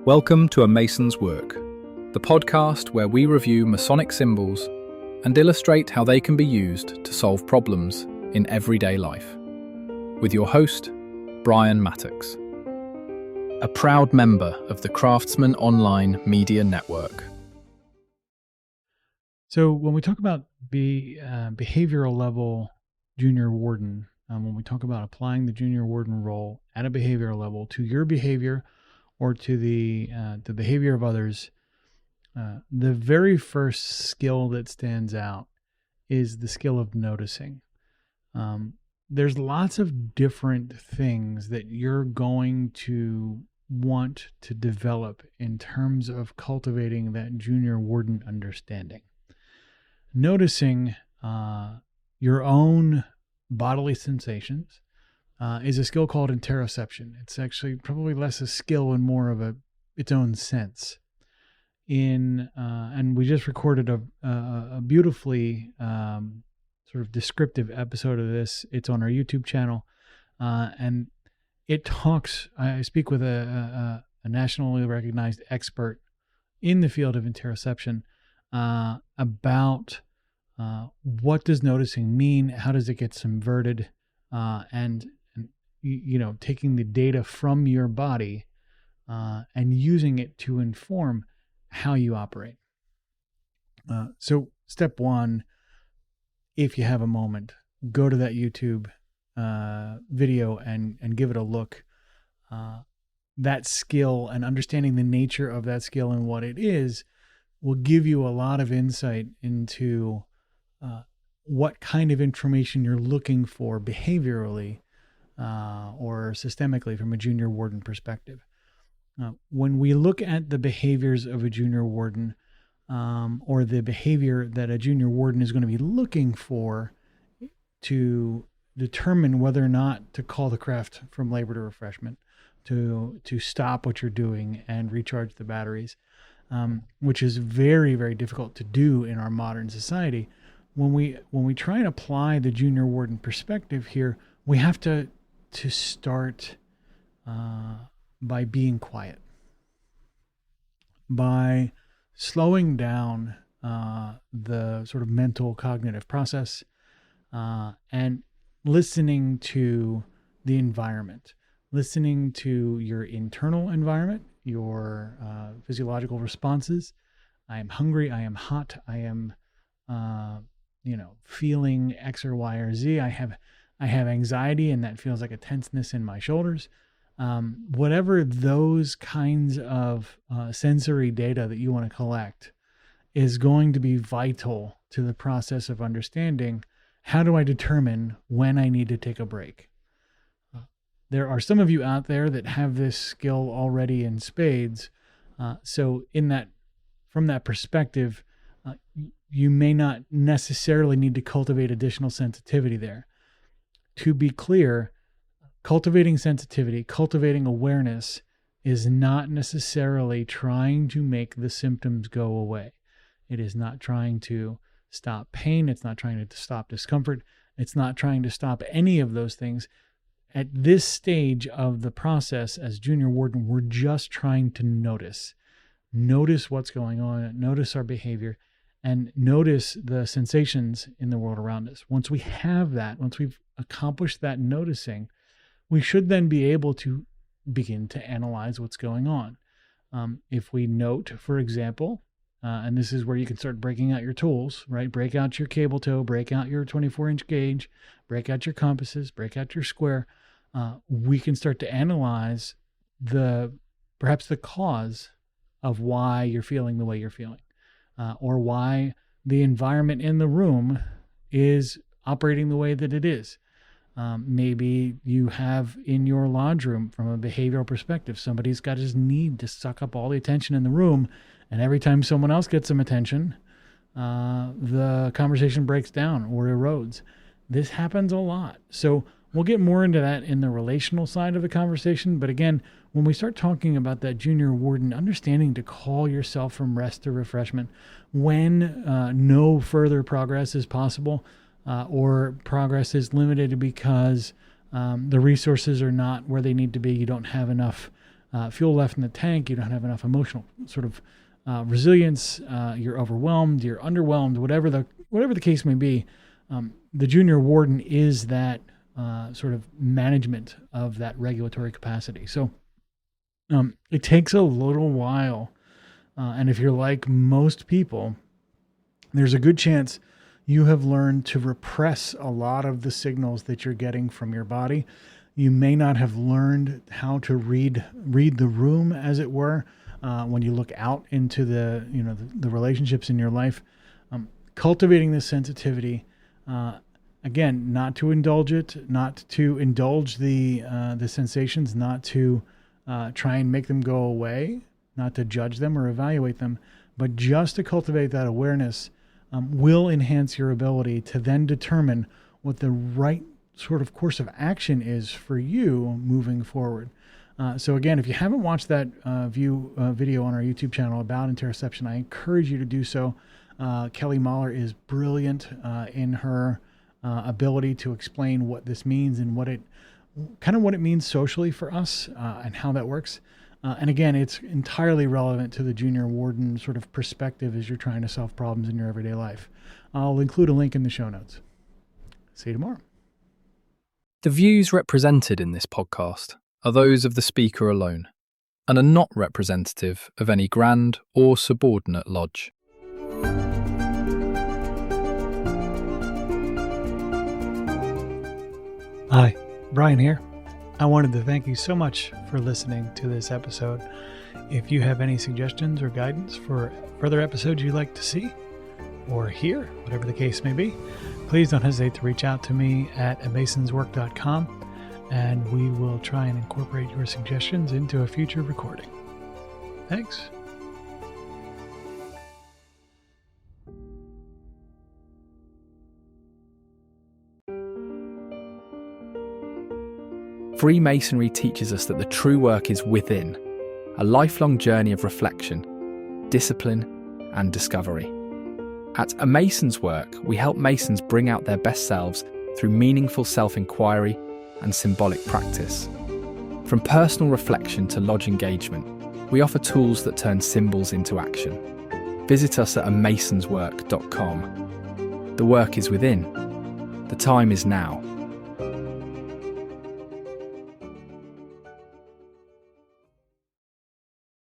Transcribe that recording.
Welcome to A Mason's Work, the podcast where we review Masonic symbols and illustrate how they can be used to solve problems in everyday life. With your host, Brian Mattox, a proud member of the Craftsman Online Media Network. So when we talk about behavioral level Junior Warden, when we talk about applying the Junior Warden role at a behavioral level to your behavior or to the behavior of others, the very first skill that stands out is the skill of noticing. There's lots of different things that you're going to want to develop in terms of cultivating that Junior Warden understanding. Noticing your own bodily sensations is a skill called interoception. It's actually probably less a skill and more of its own sense. And we just recorded a beautifully sort of descriptive episode of this. It's on our YouTube channel, and it talks. I speak with a nationally recognized expert in the field of interoception about what does noticing mean, how does it get subverted, and taking the data from your body and using it to inform how you operate. So step one, if you have a moment, go to that YouTube video and give it a look. That skill and understanding the nature of that skill and what it is will give you a lot of insight into what kind of information you're looking for behaviorally or systemically from a Junior Warden perspective. When we look at the behaviors of a Junior Warden or the behavior that a Junior Warden is going to be looking for to determine whether or not to call the craft from labor to refreshment, to stop what you're doing and recharge the batteries, which is very, very difficult to do in our modern society. When we try and apply the Junior Warden perspective here, we have to start by being quiet, by slowing down the sort of mental cognitive process and listening to the environment, listening to your internal environment, your physiological responses. I am hungry, I am hot, I am feeling X or Y or Z. I have anxiety and that feels like a tenseness in my shoulders. Whatever those kinds of sensory data that you want to collect is going to be vital to the process of understanding how do I determine when I need to take a break. There are some of you out there that have this skill already in spades. So from that perspective, you may not necessarily need to cultivate additional sensitivity there. To be clear, cultivating sensitivity, cultivating awareness is not necessarily trying to make the symptoms go away. It is not trying to stop pain. It's not trying to stop discomfort. It's not trying to stop any of those things. At this stage of the process as Junior Warden, we're just trying to notice what's going on, notice our behavior, and notice the sensations in the world around us. Once we have that, once we've accomplished that noticing, we should then be able to begin to analyze what's going on. If we note, for example, and this is where you can start breaking out your tools, right? Break out your cable tow, break out your 24-inch gauge, break out your compasses, break out your square. We can start to analyze perhaps the cause of why you're feeling the way you're feeling, or why the environment in the room is operating the way that it is. Maybe you have in your lodge room, from a behavioral perspective, somebody's got his need to suck up all the attention in the room, and every time someone else gets some attention, the conversation breaks down or erodes. This happens a lot. So we'll get more into that in the relational side of the conversation. But again, when we start talking about that Junior Warden, understanding to call yourself from rest to refreshment when no further progress is possible, or progress is limited because the resources are not where they need to be. You don't have enough fuel left in the tank. You don't have enough emotional sort of resilience. You're overwhelmed. You're underwhelmed. Whatever the case may be, the junior warden is that sort of management of that regulatory capacity. So it takes a little while, and if you're like most people, there's a good chance you have learned to repress a lot of the signals that you're getting from your body. You may not have learned how to read the room, as it were, when you look out into the relationships in your life. Cultivating this sensitivity, again, not to indulge it, not to indulge the sensations, not to try and make them go away, not to judge them or evaluate them, but just to cultivate that awareness will enhance your ability to then determine what the right sort of course of action is for you moving forward. So again, if you haven't watched that video on our YouTube channel about interoception, I encourage you to do so. Kelly Mahler is brilliant in her ability to explain what this means and what it means socially for us and how that works. And again, it's entirely relevant to the junior warden sort of perspective as you're trying to solve problems in your everyday life. I'll include a link in the show notes. See you tomorrow. The views represented in this podcast are those of the speaker alone and are not representative of any grand or subordinate lodge. Hi, Brian here. I wanted to thank you so much for listening to this episode. If you have any suggestions or guidance for further episodes you'd like to see or hear, whatever the case may be, please don't hesitate to reach out to me at amasonswork.com, and we will try and incorporate your suggestions into a future recording. Thanks. Freemasonry teaches us that the true work is within, a lifelong journey of reflection, discipline, and discovery. At A Mason's Work, we help Masons bring out their best selves through meaningful self-inquiry and symbolic practice. From personal reflection to lodge engagement, we offer tools that turn symbols into action. Visit us at amasonswork.com. The work is within. The time is now.